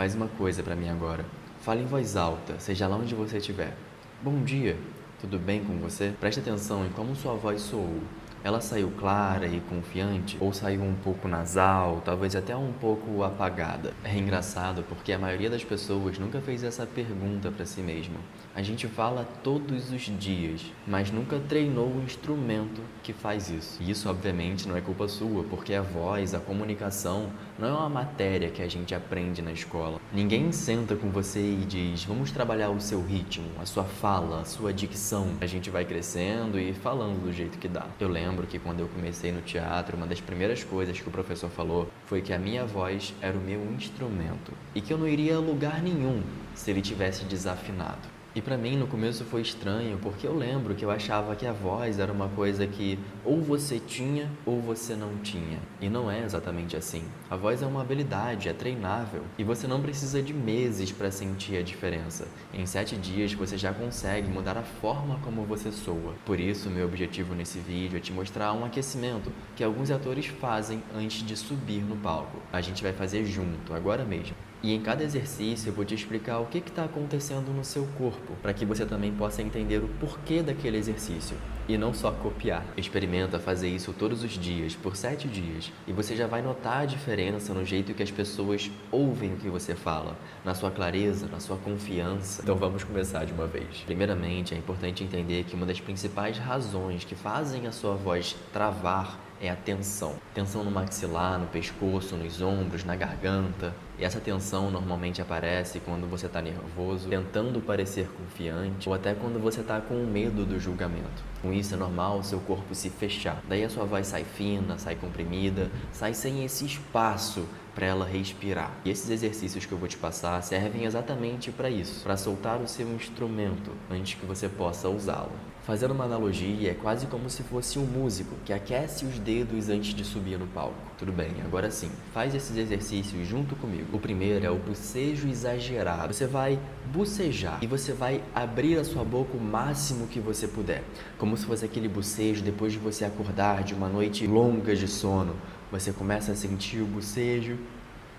Faz uma coisa pra mim agora. Fale em voz alta, seja lá onde você estiver. Bom dia, tudo bem com você? Preste atenção em como sua voz soou. Ela saiu clara e confiante ou saiu um pouco nasal, talvez até um pouco apagada? É engraçado porque a maioria das pessoas nunca fez essa pergunta pra si mesma. A gente fala todos os dias, mas nunca treinou o instrumento que faz isso. E isso, obviamente, não é culpa sua, porque a voz, a comunicação, não é uma matéria que a gente aprende na escola. Ninguém senta com você e diz, vamos trabalhar o seu ritmo, a sua fala, a sua dicção. A gente vai crescendo e falando do jeito que dá. Eu lembro que quando eu comecei no teatro, uma das primeiras coisas que o professor falou foi que a minha voz era o meu instrumento e que eu não iria a lugar nenhum se ele tivesse desafinado. E pra mim no começo foi estranho, porque eu lembro que eu achava que a voz era uma coisa que ou você tinha ou você não tinha. E não é exatamente assim. A voz é uma habilidade, é treinável. E você não precisa de meses para sentir a diferença. Em 7 dias você já consegue mudar a forma como você soa. Por isso, meu objetivo nesse vídeo é te mostrar um aquecimento que alguns atores fazem antes de subir no palco. A gente vai fazer junto, agora mesmo. E em cada exercício eu vou te explicar o que está acontecendo no seu corpo, para que você também possa entender o porquê daquele exercício, e não só copiar. Experimenta fazer isso todos os dias, por 7 dias, e você já vai notar a diferença no jeito que as pessoas ouvem o que você fala, na sua clareza, na sua confiança. Então vamos começar de uma vez. Primeiramente, é importante entender que uma das principais razões que fazem a sua voz travar é a tensão. Tensão no maxilar, no pescoço, nos ombros, na garganta. E essa tensão normalmente aparece quando você está nervoso, tentando parecer confiante, ou até quando você está com medo do julgamento. Com isso é normal o seu corpo se fechar. Daí a sua voz sai fina, sai comprimida, sai sem esse espaço para ela respirar. E esses exercícios que eu vou te passar servem exatamente para isso, para soltar o seu instrumento antes que você possa usá-lo. Fazendo uma analogia, é quase como se fosse um músico que aquece os dedos antes de subir no palco. Tudo bem, agora sim, faz esses exercícios junto comigo. O primeiro é o bocejo exagerado. Você vai bocejar e você vai abrir a sua boca o máximo que você puder, como se fosse aquele bocejo depois de você acordar de uma noite longa de sono. Você começa a sentir o bocejo,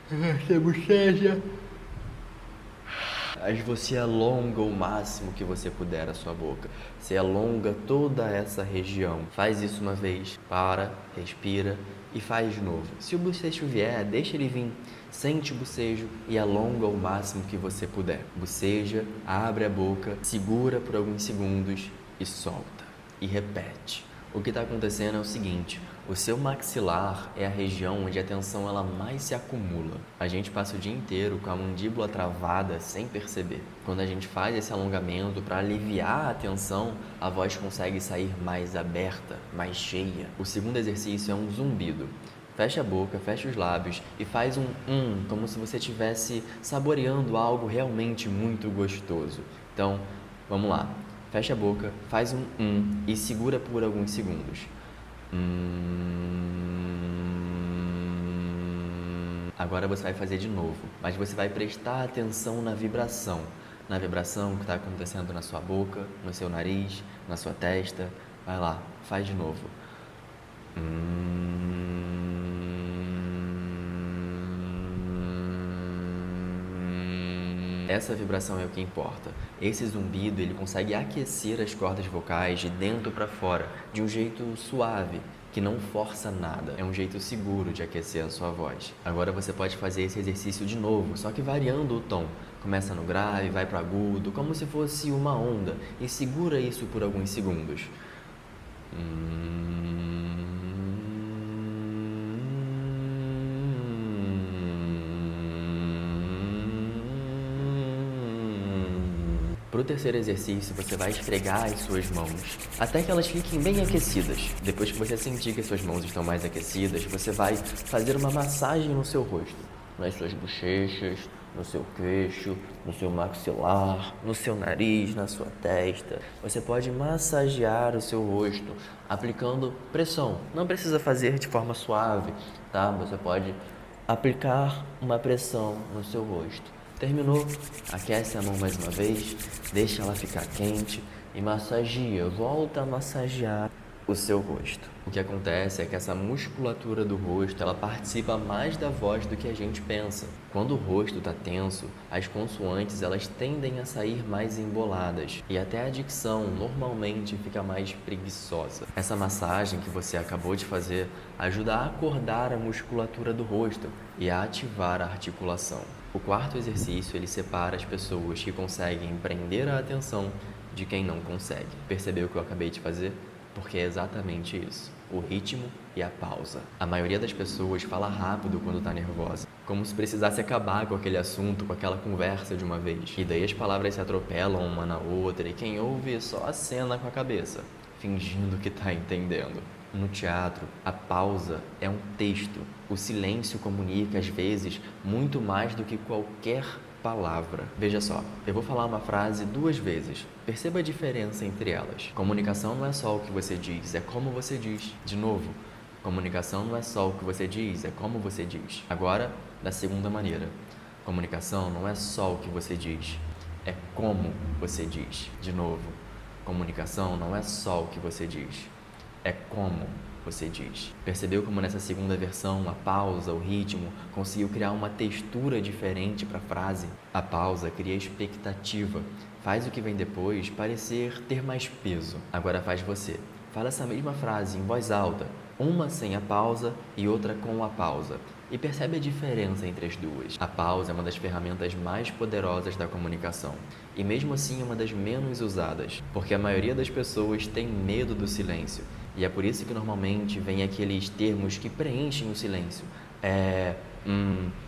você boceja, aí você alonga o máximo que você puder a sua boca. Você alonga toda essa região. Faz isso uma vez, para, respira e faz de novo. Se o bocejo vier, deixa ele vir. Sente o bocejo e alonga o máximo que você puder. Boceja, abre a boca, segura por alguns segundos e solta. E repete. O que está acontecendo é o seguinte, o seu maxilar é a região onde a tensão ela mais se acumula. A gente passa o dia inteiro com a mandíbula travada sem perceber. Quando a gente faz esse alongamento para aliviar a tensão, a voz consegue sair mais aberta, mais cheia. O segundo exercício é um zumbido. Fecha a boca, fecha os lábios e faz um como se você estivesse saboreando algo realmente muito gostoso. Então, vamos lá. Fecha a boca, faz um e segura por alguns segundos. Agora você vai fazer de novo, mas você vai prestar atenção na vibração que está acontecendo na sua boca, no seu nariz, na sua testa. Vai lá, faz de novo. Essa vibração é o que importa. Esse zumbido, ele consegue aquecer as cordas vocais de dentro para fora, de um jeito suave, que não força nada. É um jeito seguro de aquecer a sua voz. Agora você pode fazer esse exercício de novo, só que variando o tom. Começa no grave, vai para agudo, como se fosse uma onda, e segura isso por alguns segundos. Para o terceiro exercício, você vai esfregar as suas mãos até que elas fiquem bem aquecidas. Depois que você sentir que as suas mãos estão mais aquecidas, você vai fazer uma massagem no seu rosto, nas suas bochechas, no seu queixo, no seu maxilar, no seu nariz, na sua testa. Você pode massagear o seu rosto aplicando pressão. Não precisa fazer de forma suave, tá? Você pode aplicar uma pressão no seu rosto. Terminou, aquece a mão mais uma vez, deixa ela ficar quente e massagia, volta a massagear o seu rosto. O que acontece é que essa musculatura do rosto, ela participa mais da voz do que a gente pensa. Quando o rosto está tenso, as consoantes elas tendem a sair mais emboladas e até a dicção normalmente fica mais preguiçosa. Essa massagem que você acabou de fazer ajuda a acordar a musculatura do rosto e a ativar a articulação. O quarto exercício, ele separa as pessoas que conseguem prender a atenção de quem não consegue. Percebeu o que eu acabei de fazer? Porque é exatamente isso, o ritmo e a pausa. A maioria das pessoas fala rápido quando está nervosa, como se precisasse acabar com aquele assunto, com aquela conversa de uma vez. E daí as palavras se atropelam uma na outra e quem ouve só acena com a cabeça, fingindo que está entendendo. No teatro, a pausa é um texto. O silêncio comunica, às vezes, muito mais do que qualquer palavra. Veja só, eu vou falar uma frase 2 vezes. Perceba a diferença entre elas. Comunicação não é só o que você diz, é como você diz. De novo, comunicação não é só o que você diz, é como você diz. Agora, da segunda maneira. Comunicação não é só o que você diz, é como você diz. De novo, comunicação não é só o que você diz, é como você diz. Percebeu como nessa segunda versão a pausa, o ritmo, conseguiu criar uma textura diferente para a frase? A pausa cria expectativa, faz o que vem depois parecer ter mais peso. Agora faz você. Fala essa mesma frase em voz alta, uma sem a pausa e outra com a pausa. E percebe a diferença entre as duas. A pausa é uma das ferramentas mais poderosas da comunicação e mesmo assim uma das menos usadas, porque a maioria das pessoas tem medo do silêncio. E é por isso que normalmente vem aqueles termos que preenchem o silêncio.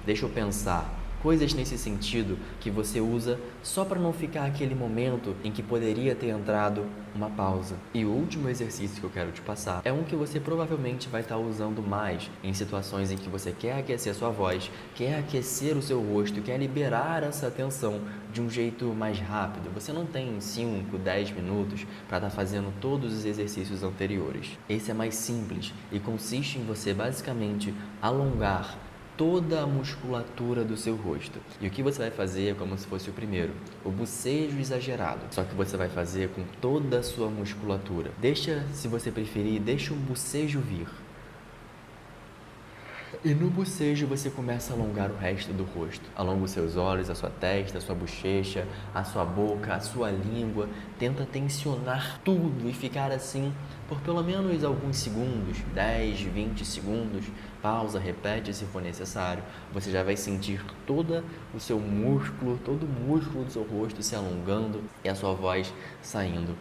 Deixa eu pensar. Coisas nesse sentido que você usa só para não ficar aquele momento em que poderia ter entrado uma pausa. E o último exercício que eu quero te passar é um que você provavelmente vai estar usando mais em situações em que você quer aquecer a sua voz, quer aquecer o seu rosto, quer liberar essa tensão de um jeito mais rápido. Você não tem 5, 10 minutos para estar fazendo todos os exercícios anteriores. Esse é mais simples e consiste em você basicamente alongar toda a musculatura do seu rosto. E o que você vai fazer é como se fosse o primeiro, o bocejo exagerado. Só que você vai fazer com toda a sua musculatura. Se você preferir, deixa o bocejo vir. E no bocejo você começa a alongar o resto do rosto. Alonga os seus olhos, a sua testa, a sua bochecha, a sua boca, a sua língua. Tenta tensionar tudo e ficar assim por pelo menos alguns segundos, 10, 20 segundos. Pausa, repete se for necessário. Você já vai sentir todo o seu músculo, todo o músculo do seu rosto se alongando e a sua voz saindo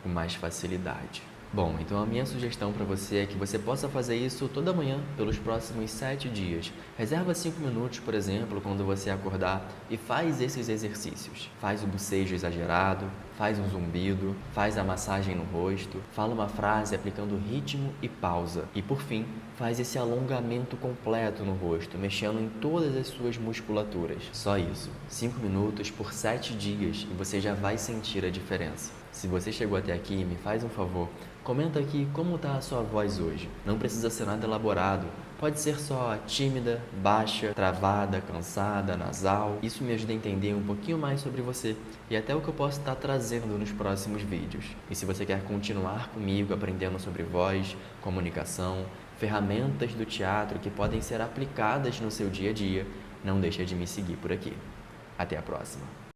com mais facilidade. Bom, então a minha sugestão para você é que você possa fazer isso toda manhã pelos próximos 7 dias. Reserva 5 minutos, por exemplo, quando você acordar e faz esses exercícios. Faz o bocejo exagerado, faz um zumbido, faz a massagem no rosto, fala uma frase aplicando ritmo e pausa. E por fim, faz esse alongamento completo no rosto, mexendo em todas as suas musculaturas. Só isso. 5 minutos por 7 dias e você já vai sentir a diferença. Se você chegou até aqui, me faz um favor, comenta aqui como está a sua voz hoje. Não precisa ser nada elaborado. Pode ser só tímida, baixa, travada, cansada, nasal. Isso me ajuda a entender um pouquinho mais sobre você e até o que eu posso estar trazendo nos próximos vídeos. E se você quer continuar comigo aprendendo sobre voz, comunicação, ferramentas do teatro que podem ser aplicadas no seu dia a dia, não deixe de me seguir por aqui. Até a próxima!